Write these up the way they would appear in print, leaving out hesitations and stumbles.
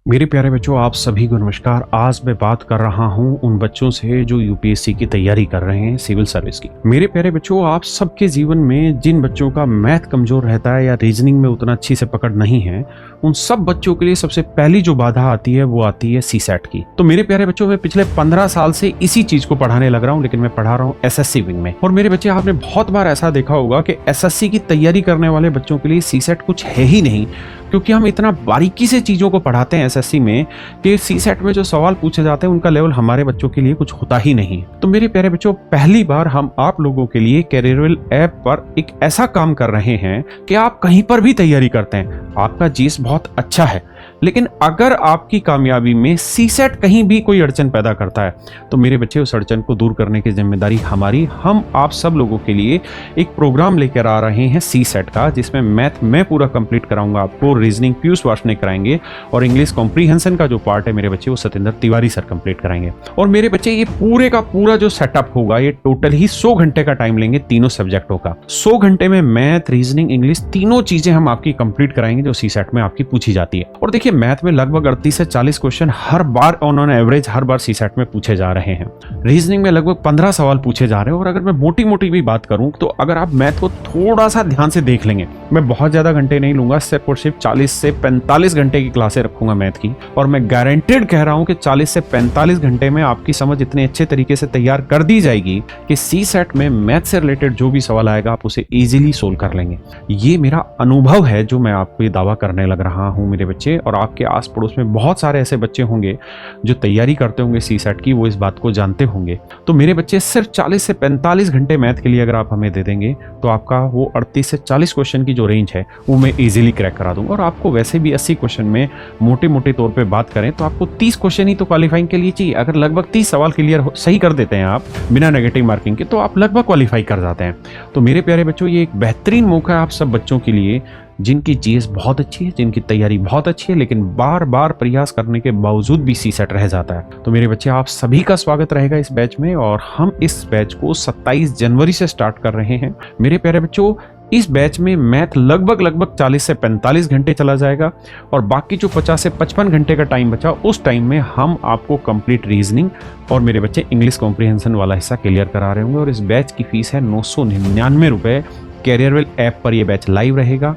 मेरे प्यारे बच्चों, आप सभी को नमस्कार। आज मैं बात कर रहा हूं उन बच्चों से जो यूपीएससी की तैयारी कर रहे हैं, सिविल सर्विस की। मेरे प्यारे बच्चों, आप सबके जीवन में जिन बच्चों का मैथ कमजोर रहता है या रीजनिंग में उतना अच्छी से पकड़ नहीं है, उन सब बच्चों के लिए सबसे पहली जो बाधा आती है वो आती है सीसेट की। तो मेरे प्यारे बच्चों, मैं पिछले 15 साल से इसी चीज को पढ़ाने लग रहा हूँ, लेकिन मैं पढ़ा रहा हूँ एसएससी विंग में। और मेरे बच्चे, आपने बहुत बार ऐसा देखा होगा कि एसएससी की तैयारी करने वाले बच्चों के लिए सीसेट कुछ है ही नहीं, क्योंकि हम इतना बारीकी से चीज़ों को पढ़ाते हैं एसएससी में कि सीसेट में जो सवाल पूछे जाते हैं उनका लेवल हमारे बच्चों के लिए कुछ होता ही नहीं। तो मेरे प्यारे बच्चों, पहली बार हम आप लोगों के लिए कैरियरवेल ऐप पर एक ऐसा काम कर रहे हैं कि आप कहीं पर भी तैयारी करते हैं, आपका जीएस बहुत अच्छा है, लेकिन अगर आपकी कामयाबी में सीसेट कहीं भी कोई अड़चन पैदा करता है तो मेरे बच्चे, उस अड़चन को दूर करने की जिम्मेदारी हमारी। हम आप सब लोगों के लिए एक प्रोग्राम लेकर आ रहे हैं सीसेट का, जिसमें मैथ मैं पूरा कंप्लीट कराऊंगा आपको, रीजनिंग पीयूष वार्ष्णेय कराएंगे और इंग्लिश कॉम्प्रीहेंशन का जो पार्ट है मेरे बच्चे, वो सत्येंद्र तिवारी सर कंप्लीट कराएंगे। और मेरे बच्चे, ये पूरे का पूरा जो सेटअप होगा, ये टोटल ही 100 घंटे का टाइम लेंगे तीनों सब्जेक्टों का। 100 घंटे में मैथ, रीजनिंग, इंग्लिश तीनों चीजें हम आपकी कंप्लीट कराएंगे जो सीसेट में आपकी पूछी जाती है। और देखिए, मैथ में लगभग 38 से 40 question her bar on average her bar CSAT में पूछे जा रहे हैं। रीजनिंग में लगभग 15 सवाल पूछे जा रहे हैं। और अगर मैं मोटी मोटी भी बात करूं तो अगर आप मैथ को थोड़ा सा ध्यान से देख लेंगे, मैं बहुत ज्यादा घंटे नहीं लूंगा, सिर्फ और सिर्फ 40 से 45 घंटे की क्लासें रखूंगा मैथ की, और मैं गारंटेड कह रहा हूं कि 40 से 45 घंटे में आपकी समझ इतने अच्छे तरीके से तैयार कर दी जाएगी कि सीसेट में मैथ से रिलेटेड जो भी सवाल आएगा आप उसे इजीली सोल्व कर लेंगे। ये मेरा अनुभव है जो मैं आपको ये दावा करने लग रहा हूं मेरे बच्चे। और आपके आस पड़ोस में बहुत सारे ऐसे बच्चे होंगे जो तैयारी करते होंगे सीसेट की, वो इस बात को जानते होंगे। तो मेरे बच्चे, सिर्फ 40 से 45 घंटे मैथ के लिए अगर आप हमें दे देंगे तो आपका वो 38 से 40 क्वेश्चन की जो रेंज है वो मैं इजीली क्रैक करा दूंगा। और आपको वैसे भी 80 क्वेश्चन में मोटे मोटे तौर पे बात करें तो आपको 30 क्वेश्चन ही तो क्वालिफाइंग के लिए चाहिए। अगर लगभग 30 सवाल क्लियर सही कर देते हैं आप बिना नेगेटिव मार्किंग के, तो आप लगभग क्वालिफाई कर जाते हैं। तो मेरे प्यारे बच्चों, ये एक बेहतरीन मौका है आप सब बच्चों के लिए जिनकी जीएस बहुत अच्छी है, जिनकी तैयारी बहुत अच्छी है, लेकिन बार बार प्रयास करने के बावजूद भी सीसेट रह जाता है। तो मेरे बच्चे, आप सभी का स्वागत रहेगा इस बैच में। और हम इस बैच को 27 जनवरी से स्टार्ट कर रहे हैं। मेरे प्यारे बच्चों, इस बैच में मैथ लगभग 40 से 45 घंटे चला जाएगा, और बाकी जो 50 से 55 घंटे का टाइम बचा, उस टाइम में हम आपको कंप्लीट रीजनिंग और मेरे बच्चे इंग्लिश कॉम्प्रीहेंशन वाला हिस्सा क्लियर करा रहे होंगे। और इस बैच की फीस है 999 रुपए। कैरियरवेल ऐप पर यह बैच लाइव रहेगा।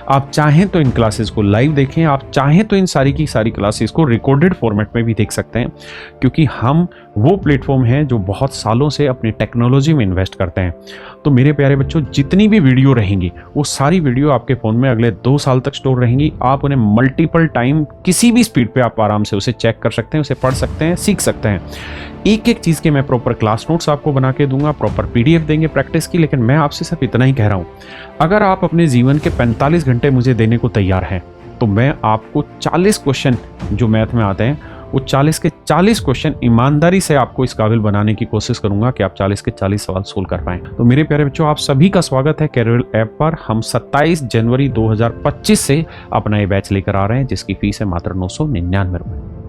आप चाहें तो इन क्लासेस को लाइव देखें, आप चाहें तो इन सारी की सारी क्लासेस को रिकॉर्डेड फॉर्मेट में भी देख सकते हैं, क्योंकि हम वो प्लेटफॉर्म हैं जो बहुत सालों से अपनी टेक्नोलॉजी में इन्वेस्ट करते हैं। तो मेरे प्यारे बच्चों, जितनी भी वीडियो रहेंगी वो सारी वीडियो आपके फ़ोन में अगले 2 साल तक स्टोर रहेंगी। आप उन्हें मल्टीपल टाइम किसी भी स्पीड पे आप आराम से उसे चेक कर सकते हैं, उसे पढ़ सकते हैं, सीख सकते हैं। एक एक चीज़ के मैं प्रॉपर क्लास नोट्स आपको बना के दूंगा, प्रॉपर पीडीएफ देंगे प्रैक्टिस की। लेकिन मैं आपसे सिर्फ इतना ही कह रहा हूँ, अगर आप अपने जीवन के 45 घंटे मुझे देने को तैयार हैं तो मैं आपको 40 क्वेश्चन जो मैथ में आते हैं, वो 40 के 40 क्वेश्चन ईमानदारी से आपको इस काबिल बनाने की कोशिश करूंगा कि आप 40 के 40 सवाल सोल्व कर पाएं। तो मेरे प्यारे बच्चों, आप सभी का स्वागत है कैरियरवेल ऐप पर। हम 27 जनवरी 2025 से अपना ये बैच लेकर आ रहे हैं, जिसकी फीस है मात्र 999 रुपए।